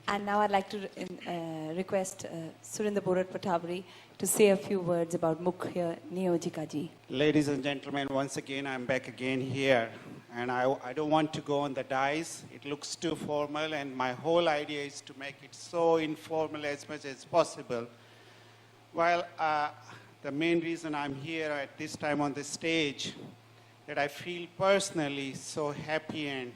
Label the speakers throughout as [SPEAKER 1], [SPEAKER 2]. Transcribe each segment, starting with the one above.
[SPEAKER 1] And now I'd like to request Surinder Borat Pattabri to say a few words about Mukhya Niyojika ji.
[SPEAKER 2] Ladies and gentlemen, once again, I'm back again here. And I don't want to go on the dais. It looks too formal, and my whole idea is to make it so informal as much as possible. Well, the main reason I'm here at this time on the stage, that I feel personally so happy and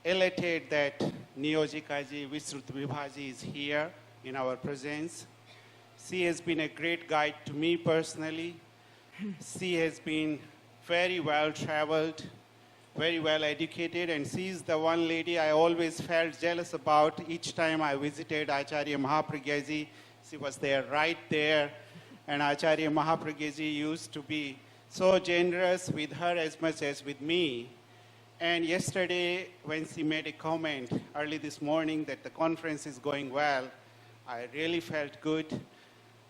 [SPEAKER 2] elated that Niyojika ji, Visrut Vibhaji is here in our presence. She has been a great guide to me personally. She has been very well traveled, very well educated, and she is the one lady I always felt jealous about each time I visited Acharya Mahapragya ji. She was there, right there, and Acharya Mahapragya ji used to be so generous with her as much as with me. And yesterday, when she made a comment early this morning that the conference is going well, I really felt good.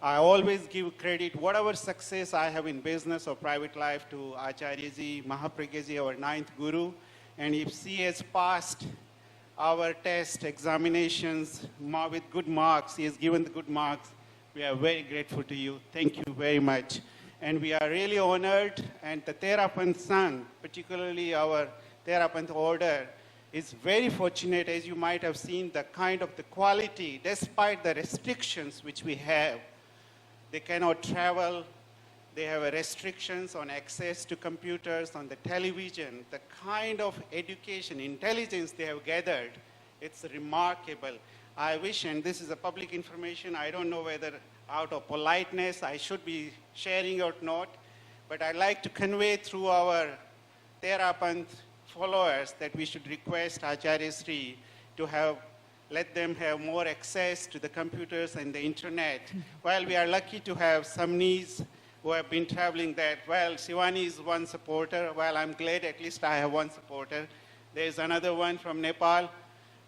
[SPEAKER 2] I always give credit, whatever success I have in business or private life, to Acharya ji, Mahapragya ji, our ninth guru. And if she has passed our test examinations with good marks, she has given the good marks, we are very grateful to you. Thank you very much. And we are really honored, and the Theravada Sangh, particularly our Theravada order, is very fortunate, as you might have seen, the kind of the quality, despite the restrictions which we have. They cannot travel, they have restrictions on access to computers, on the television, the kind of education, intelligence they have gathered, it's remarkable. I wish, and this is a public information, I don't know whether out of politeness I should be sharing or not, but I'd like to convey through our Theravada followers that we should request Acharya Sri to let them have more access to the computers and the internet. Well, we are lucky to have Samnis who have been traveling that. Well, Shivani is one supporter. Well, I'm glad at least I have one supporter. There's another one from Nepal.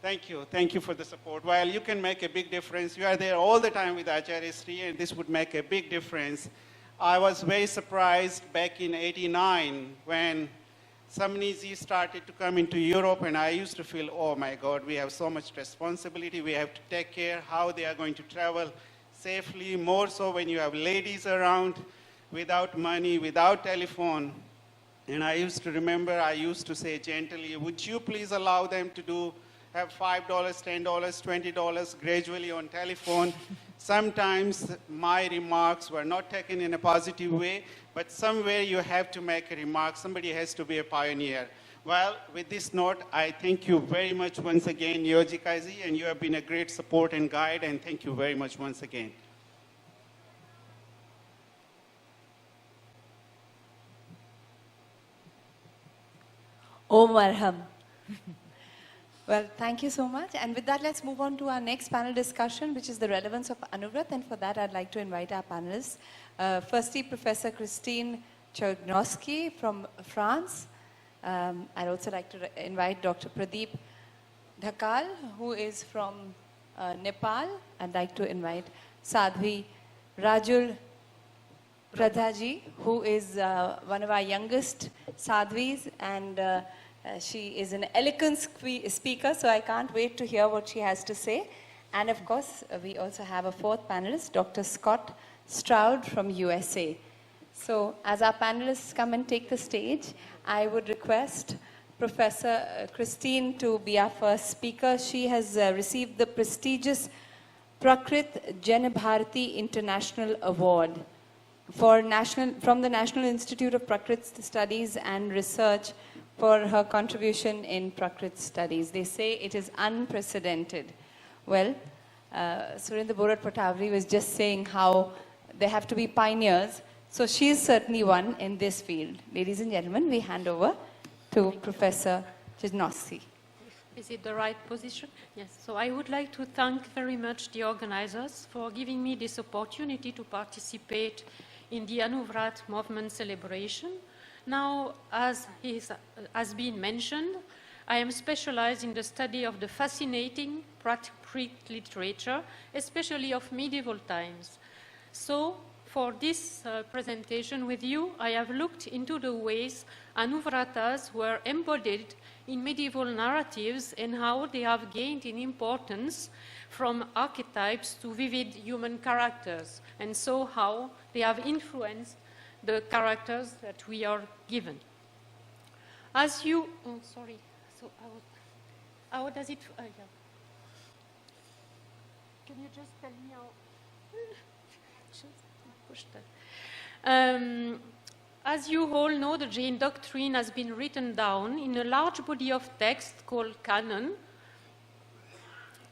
[SPEAKER 2] Thank you for the support. Well, you can make a big difference. You are there all the time with Acharya Sri, and this would make a big difference. I was very surprised back in '89 when Samniji started to come into Europe, and I used to feel, oh my God, we have so much responsibility. We have to take care how they are going to travel safely, more so when you have ladies around without money, without telephone. And I used to remember, I used to say gently, would you please allow them to have $5, $10, $20 gradually on telephone? Sometimes my remarks were not taken in a positive way, but somewhere you have to make a remark. Somebody has to be a pioneer. Well, with this note, I thank you very much once again, Niyojika ji, and you have been a great support and guide, and thank you very much once again.
[SPEAKER 1] Om Arham. Well, thank you so much. And with that, let's move on to our next panel discussion, which is the relevance of Anuvrat. And for that, I'd like to invite our panelists. Firstly, Professor Christine Tchernovsky from France. I'd also like to invite Dr. Pradeep Dhakal, who is from Nepal. I'd like to invite Sadhvi Rajul Pradhaji, who is one of our youngest Sadhvis, and she is an eloquent speaker, so I can't wait to hear what she has to say. And of course, we also have a fourth panelist, Dr. Scott Stroud from USA. So as our panelists come and take the stage, I would request Professor Christine to be our first speaker. She has received the prestigious Prakrit Janabharati International Award from the National Institute of Prakrit Studies and Research for her contribution in Prakrit studies. They say it is unprecedented. Well, Surinder Borat Pattabri was just saying how they have to be pioneers. So she is certainly one in this field. Ladies and gentlemen, we hand over to Professor Tchernovsky.
[SPEAKER 3] Is it the right position? Yes. So I would like to thank very much the organizers for giving me this opportunity to participate in the Anuvrat movement celebration. Now, as has been mentioned, I am specialized in the study of the fascinating Prakrit literature, especially of medieval times. So, for this presentation with you, I have looked into the ways Anuvratas were embodied in medieval narratives and how they have gained in importance from archetypes to vivid human characters, and so how they have influenced the characters that we are given. As you, oh, sorry, so how does it, yeah. Can you just tell me how? Just push that. As you all know, the Jain doctrine has been written down in a large body of text called canon,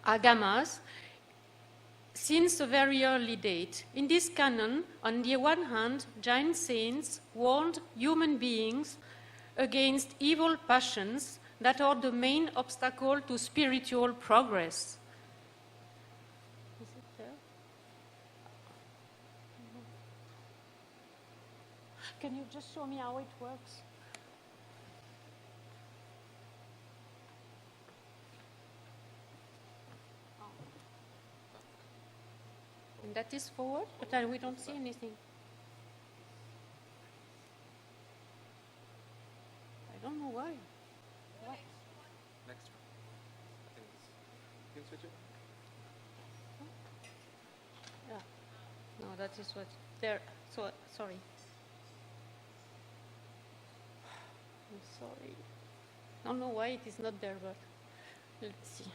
[SPEAKER 3] agamas, since a very early date. In this canon, on the one hand, Jain saints warned human beings against evil passions that are the main obstacle to spiritual progress. Is it there? Can you just show me how it works? And that is forward, but we don't see anything. I don't know why.
[SPEAKER 4] Next one. I think it's, you can switch it.
[SPEAKER 3] Yeah. No, that is what there. So sorry. I'm sorry. I don't know why it is not there, but let's see.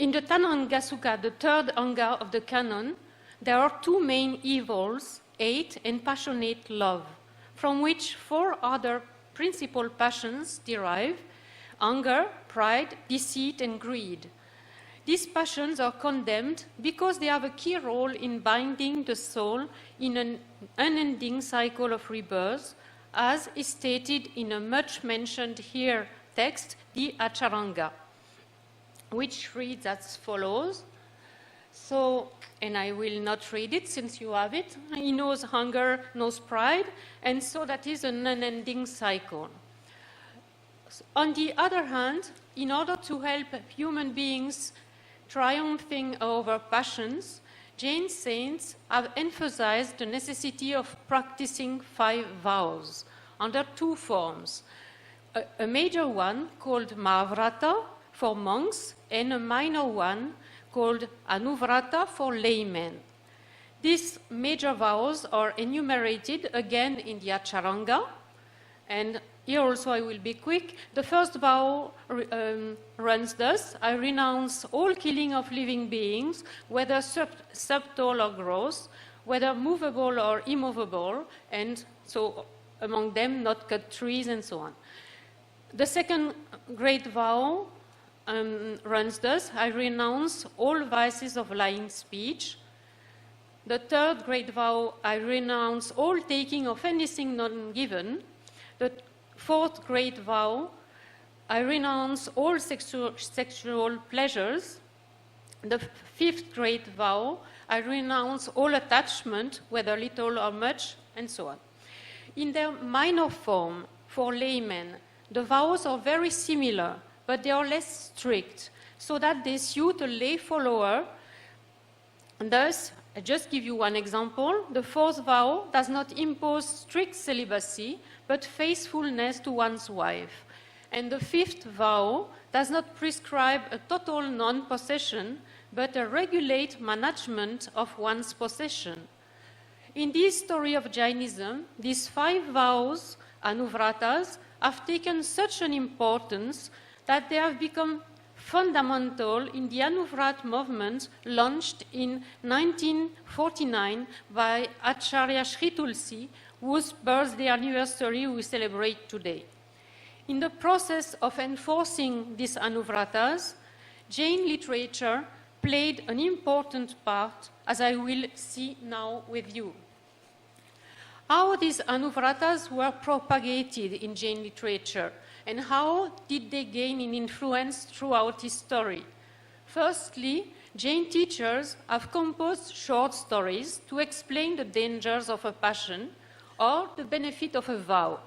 [SPEAKER 3] In the Tananga Sukha, the third anga of the canon, there are two main evils, hate and passionate love, from which four other principal passions derive: anger, pride, deceit, and greed. These passions are condemned because they have a key role in binding the soul in an unending cycle of rebirth, as is stated in a much mentioned here text, the Acharanga, which reads as follows. So, and I will not read it since you have it. He knows hunger, knows pride, and so that is an unending cycle. On the other hand, in order to help human beings triumphing over passions, Jain saints have emphasized the necessity of practicing 5 vows under 2 forms. A major one called Mahavrata for monks, and a minor one called Anuvrata for laymen. These major vows are enumerated again in the Acharanga, and here also I will be quick. The first vow runs thus: I renounce all killing of living beings, whether subtle or gross, whether movable or immovable, and so among them not cut trees and so on. The second great vow runs thus: I renounce all vices of lying speech. The third great vow: I renounce all taking of anything not given. The fourth great vow: I renounce all sexual pleasures. The fifth great vow: I renounce all attachment, whether little or much, and so on. In their minor form, for laymen, the vows are very similar, but they are less strict, so that they suit a lay follower. And thus, I just give you one example. The fourth vow does not impose strict celibacy, but faithfulness to one's wife. And the fifth vow does not prescribe a total non-possession, but a regulate management of one's possession. In the history of Jainism, these 5 vows, Anuvratas, have taken such an importance that they have become fundamental in the Anuvrat movement launched in 1949 by Acharya Sri Tulsi, whose birthday anniversary we celebrate today. In the process of enforcing these Anuvratas, Jain literature played an important part, as I will see now with you. How these Anuvratas were propagated in Jain literature, and how did they gain in influence throughout history? Firstly, Jain teachers have composed short stories to explain the dangers of a passion or the benefit of a vow.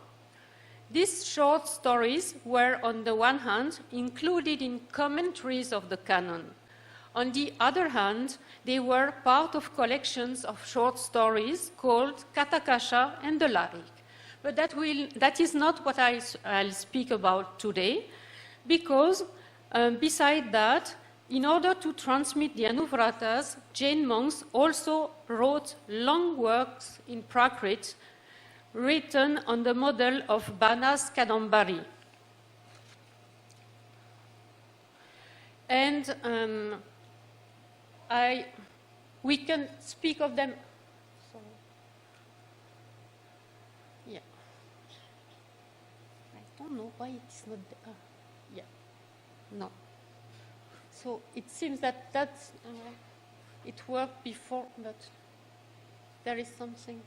[SPEAKER 3] These short stories were, on the one hand, included in commentaries of the canon. On the other hand, they were part of collections of short stories called Katakasha and the Larik. But that is not what I'll speak about today, because beside that, in order to transmit the Anuvratas, Jain monks also wrote long works in Prakrit, written on the model of Banas Kadambari. And we can speak of them. Sorry. Yeah. I don't know why it is not there. Yeah. No. So it seems that it worked before, but there is something.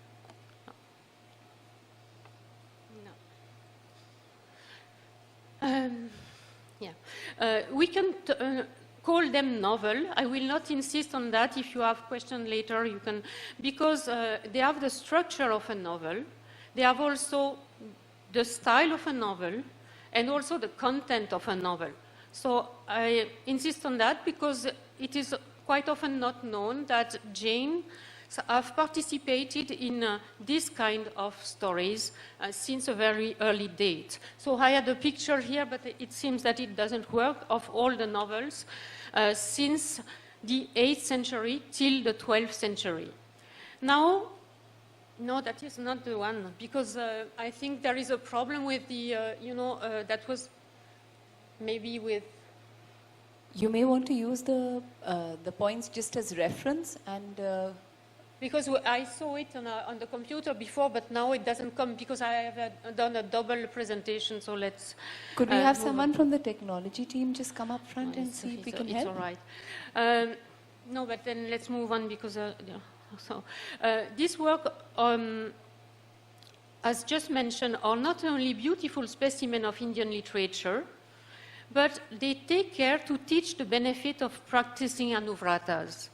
[SPEAKER 3] No. We can call them novel. I will not insist on that. If you have questions later, you can, because they have the structure of a novel. They have also the style of a novel and also the content of a novel. So I insist on that because it is quite often not known that Jains have participated in this kind of stories since a very early date. So I had a picture here, but it seems that it doesn't work, of all the novels since the 8th century till the 12th century. Now, no, that is not the one, because I think there is a problem with the, that was maybe with...
[SPEAKER 1] You may want to use the points just as reference and...
[SPEAKER 3] Because I saw it on the computer before, but now it doesn't come because I have done a double presentation, so let's...
[SPEAKER 1] Could we have someone from the technology team just come up front and see if we can help?
[SPEAKER 3] It's all right. No, but then let's move on because... this work, as just mentioned, are not only beautiful specimens of Indian literature, but they take care to teach the benefit of practicing Anuvratas.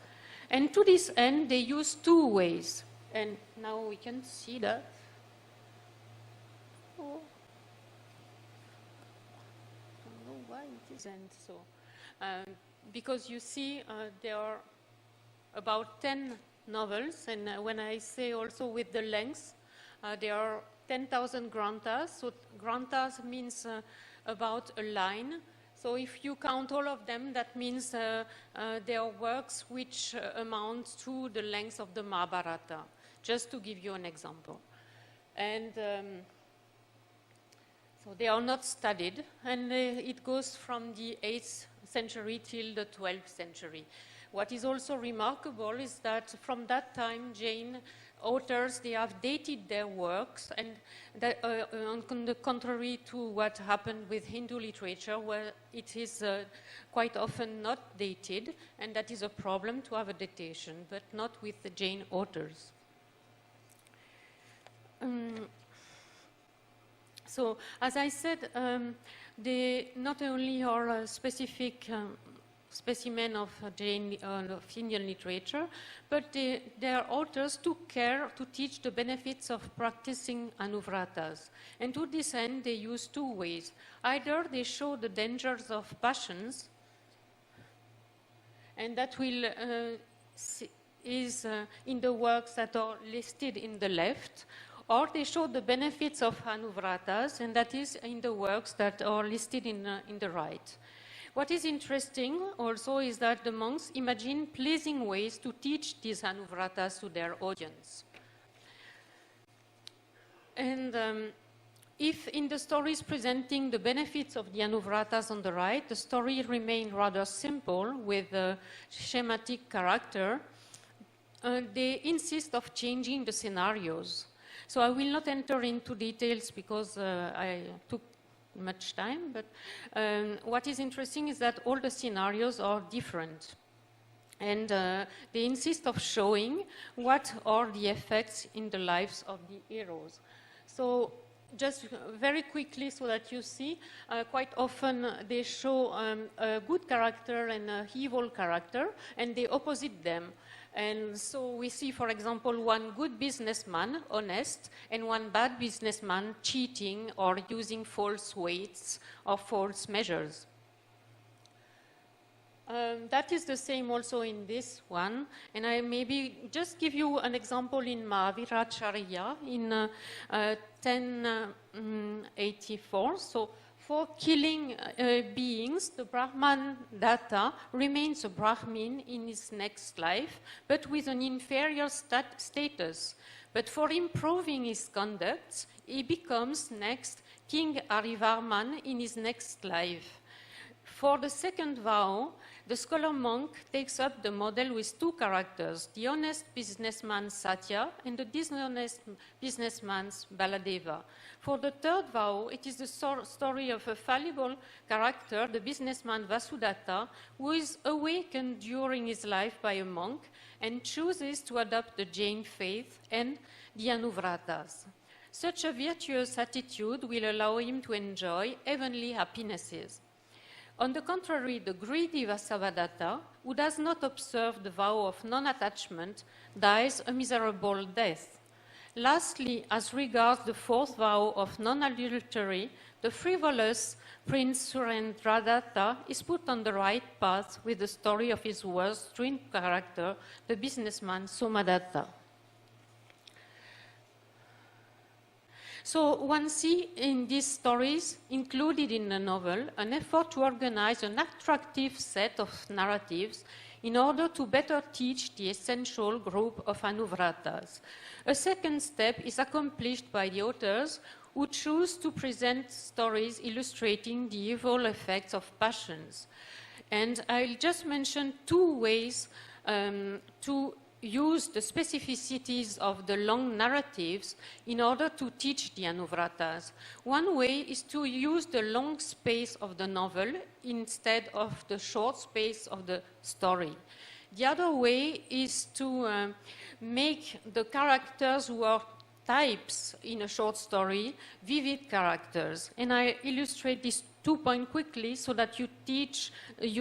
[SPEAKER 3] And to this end, they use two ways. And now we can see that. Oh. I don't know why it isn't so. Because you see, there are about 10 novels. And when I say also with the length, there are 10,000 granthas. So granthas means about a line. So if you count all of them, that means there are works which amount to the length of the Mahabharata, just to give you an example. And so they are not studied, and it goes from the 8th century till the 12th century. What is also remarkable is that from that time, Jain authors, they have dated their works, and that, on the contrary to what happened with Hindu literature, where it is quite often not dated, and that is a problem to have a datation, but not with the Jain authors. So, as I said, they not only are a specific specimen of of Indian literature, but their authors took care to teach the benefits of practicing Anuvratas. And to this end, they use two ways. Either they show the dangers of passions, and that will is in the works that are listed in the left, or they show the benefits of Anuvratas, and that is in the works that are listed in the right. What is interesting also is that the monks imagine pleasing ways to teach these Anuvratas to their audience. And if in the stories presenting the benefits of the Anuvratas on the right, the story remained rather simple with a schematic character, they insist of changing the scenarios. So I will not enter into details because I took much time, but what is interesting is that all the scenarios are different. And they insist of showing what are the effects in the lives of the heroes. So just very quickly so that you see, quite often they show a good character and an evil character, and they opposite them. And so we see, for example, one good businessman, honest, and one bad businessman, cheating or using false weights or false measures. That is the same also in this one. And I maybe just give you an example in Mahaviracharya in 1084. So for killing beings, the Brahman Datta remains a Brahmin in his next life, but with an inferior status. But for improving his conduct, he becomes next King Arivarman in his next life. For the second vow, the scholar monk takes up the model with two characters, the honest businessman Satya and the dishonest businessman Baladeva. For the third vow, it is the story of a fallible character, the businessman Vasudatta, who is awakened during his life by a monk and chooses to adopt the Jain faith and the Anuvratas. Such a virtuous attitude will allow him to enjoy heavenly happinesses. On the contrary, the greedy Vasavadatta, who does not observe the vow of non-attachment, dies a miserable death. Lastly, as regards the fourth vow of non-adultery, the frivolous Prince Surendradatta is put on the right path with the story of his worst twin character, the businessman Somadatta. So one sees in these stories, included in the novel, an effort to organize an attractive set of narratives in order to better teach the essential group of Anuvratas. A second step is accomplished by the authors who choose to present stories illustrating the evil effects of passions. And I'll just mention two ways to use the specificities of the long narratives in order to teach the Anuvratas. One way is to use the long space of the novel instead of the short space of the story. The other way is to make the characters who are types in a short story vivid characters. And I illustrate these 2 points quickly so that you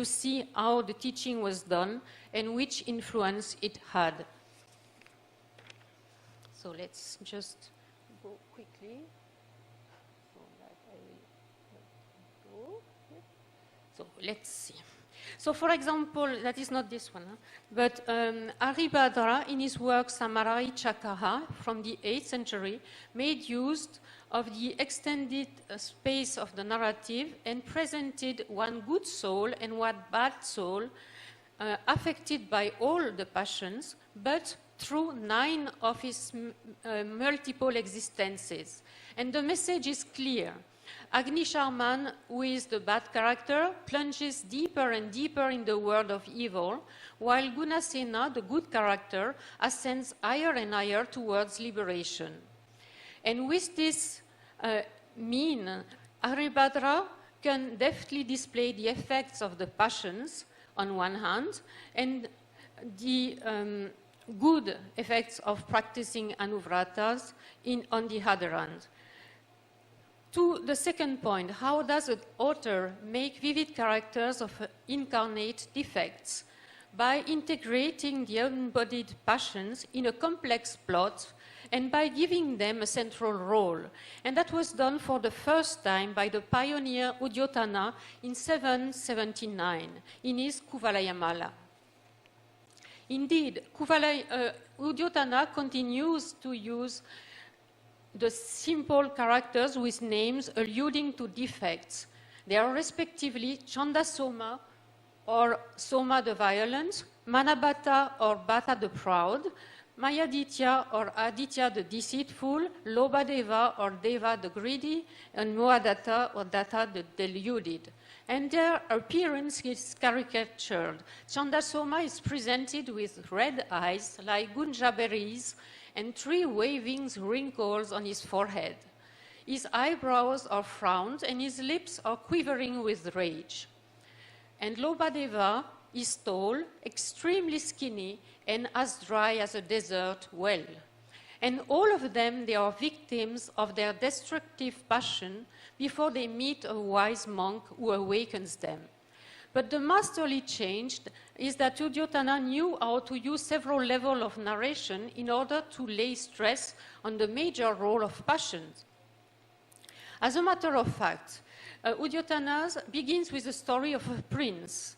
[SPEAKER 3] see how the teaching was done and which influence it had. So let's just go quickly. So that I will go. So let's see. So for example, that is not this one, but Haribhadra in his work Samarai Chakaha from the 8th century made use of the extended space of the narrative and presented one good soul and one bad soul affected by all the passions, but through 9 of his multiple existences. And the message is clear. Agnisharman, who is the bad character, plunges deeper and deeper in the world of evil, while Gunasena, the good character, ascends higher and higher towards liberation. And with this Haribhadra can deftly display the effects of the passions on one hand, and the good effects of practicing Anuvratas on the other hand. To the second point, how does an author make vivid characters of incarnate defects? By integrating the embodied passions in a complex plot and by giving them a central role. And that was done for the first time by the pioneer Udyotana in 779 in his Kuvalayamala. Indeed, Udyotana continues to use the simple characters with names alluding to defects. They are respectively Chandasoma or Soma the violent, Manabhata or Bhatha the proud, Mayaditya or Aditya the deceitful, Lobhadeva or Deva the greedy, and Mohadatta or Datta the deluded. And their appearance is caricatured. Chandasoma is presented with red eyes like gunja berries and 3 waving wrinkles on his forehead. His eyebrows are frowned and his lips are quivering with rage. And Lobhadeva is tall, extremely skinny, and as dry as a desert well. And all of them, they are victims of their destructive passion before they meet a wise monk who awakens them. But the masterly change is that Udyotana knew how to use several levels of narration in order to lay stress on the major role of passions. As a matter of fact, Udyotana begins with the story of a prince.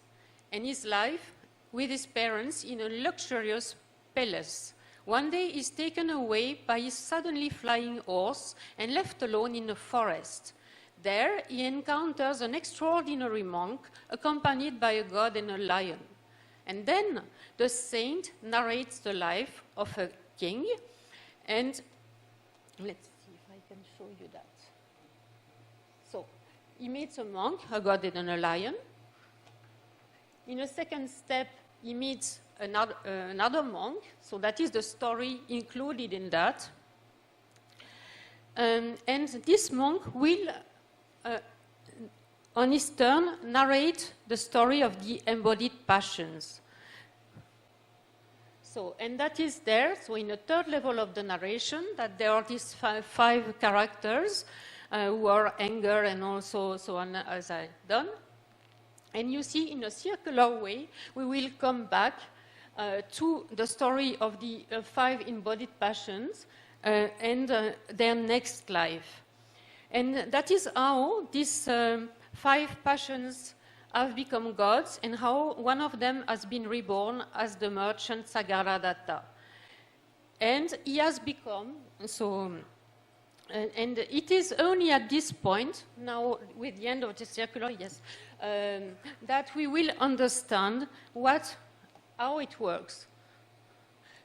[SPEAKER 3] and his life with his parents in a luxurious palace. One day he's taken away by his suddenly flying horse and left alone in a forest. There he encounters an extraordinary monk accompanied by a god and a lion. And then the saint narrates the life of a king, and let's see if I can show you that. So he meets a monk, a god and a lion. In a second step, he meets another monk, so that is the story included in that. And this monk will, on his turn, narrate the story of the embodied passions. So, and that is there, so in the third level of the narration, that there are these five characters who are anger and also so on, as I've done. And you see, in a circular way, we will come back to the story of the five embodied passions and their next life. And that is how these five passions have become gods and how one of them has been reborn as the merchant Sagaradatta. And he has become, so, and it is only at this point, now with the end of the circular, yes, that we will understand how it works.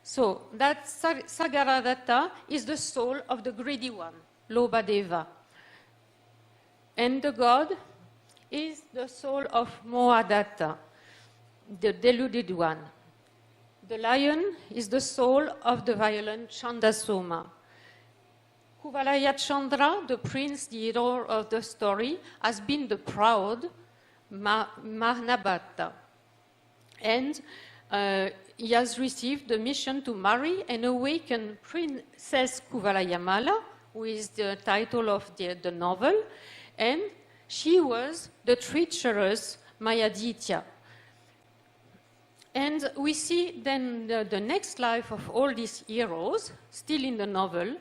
[SPEAKER 3] So that Sagaradatta is the soul of the greedy one, Lobadeva. And the god is the soul of Mohadatta, the deluded one. The lion is the soul of the violent Chandasoma. Kuvalaya Chandra, the prince, the hero of the story, has been the proud Mahanabhatta. And he has received the mission to marry and awaken Princess Kuvalayamala, who is the title of the novel, and she was the treacherous Mayaditya. And we see then the next life of all these heroes, still in the novel,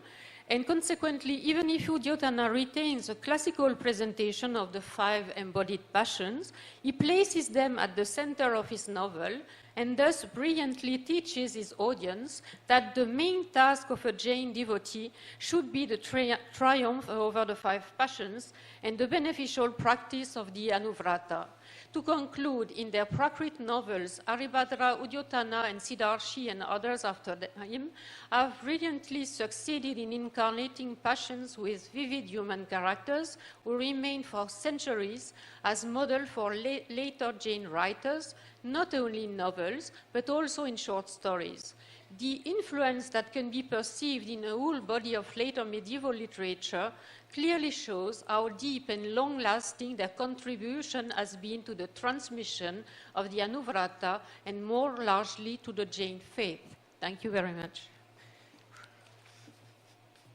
[SPEAKER 3] and consequently, even if Uddiyotana retains a classical presentation of the five embodied passions, he places them at the center of his novel and thus brilliantly teaches his audience that the main task of a Jain devotee should be the triumph over the five passions and the beneficial practice of the Anuvrata. To conclude, in their Prakrit novels, Haribhadra, Uddiyotana, and Siddharshi and others after him have brilliantly succeeded in incarnating passions with vivid human characters who remain for centuries as model for later Jain writers, not only in novels, but also in short stories. The influence that can be perceived in a whole body of later medieval literature clearly shows how deep and long-lasting their contribution has been to the transmission of the Anuvrata and more largely to the Jain faith. Thank you very much.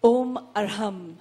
[SPEAKER 1] Om Arham.